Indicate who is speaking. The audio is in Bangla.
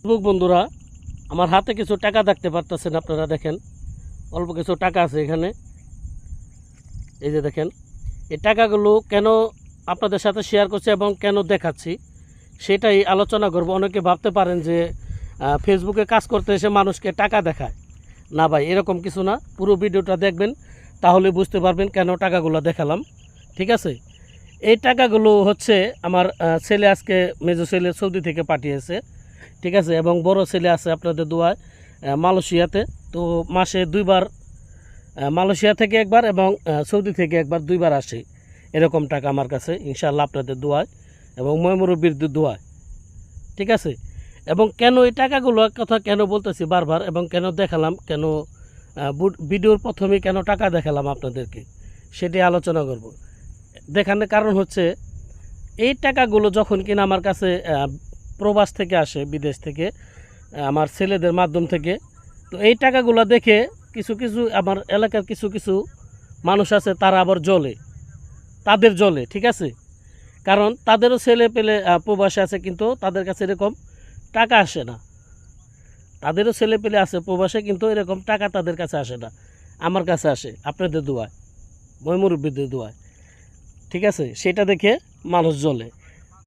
Speaker 1: ফেসবুক বন্ধুরা, আমার হাতে কিছু টাকা দেখতে পারতেছেন, আপনারা দেখেন অল্প কিছু টাকা আছে এখানে। এই যে দেখেন, এই টাকাগুলো কেন আপনাদের সাথে শেয়ার করছি এবং কেন দেখাচ্ছি সেটাই আলোচনা করব। অনেকে ভাবতে পারেন যে ফেসবুকে কাজ করতে এসে মানুষকে টাকা দেখায়। না ভাই, এরকম কিছু না। পুরো ভিডিওটা দেখবেন, তাহলে বুঝতে পারবেন কেন টাকাগুলো দেখালাম। ঠিক আছে, এই টাকাগুলো হচ্ছে আমার ছেলে আজকে মেজো ছেলে সৌদি থেকে পাঠিয়েছে। ঠিক আছে, এবং বড় ছেলে আছে আপনাদের দোয়ায় মালয়েশিয়াতে। তো মাসে দুইবার মালয়েশিয়া থেকে একবার এবং সৌদি থেকে একবার, দুইবার আসে এরকম টাকা আমার কাছে, ইনশাআল্লাহ আপনাদের দোয়ায় এবং ময়মুরব্বির দোয়ায়। ঠিক আছে, এবং কেন এই টাকাগুলো কথা কেন বলতেছি বারবার এবং কেন দেখালাম, কেন ভিডিওর প্রথমে কেন টাকা দেখালাম আপনাদেরকে, সেটি আলোচনা করব। দেখানোর কারণ হচ্ছে, এই টাকাগুলো যখন কিনা আমার কাছে প্রবাস থেকে আসে, বিদেশ থেকে, আমার ছেলেদের মাধ্যম থেকে, তো এই টাকাগুলো দেখে কিছু কিছু আমার এলাকার কিছু কিছু মানুষ আছে, তারা আবার তাদের জ্বলে। ঠিক আছে, কারণ তাদেরও ছেলে পেলে প্রবাসে আছে, কিন্তু তাদের কাছে এরকম টাকা আসে না। তাদেরও ছেলে পেলে আছে প্রবাসে, কিন্তু এরকম টাকা তাদের কাছে আসে না। আমার কাছে আসে আপনাদের দোয়ায়, ময়মুরব্বিদের দোয়ায়। ঠিক আছে, সেটা দেখে মানুষ জ্বলে।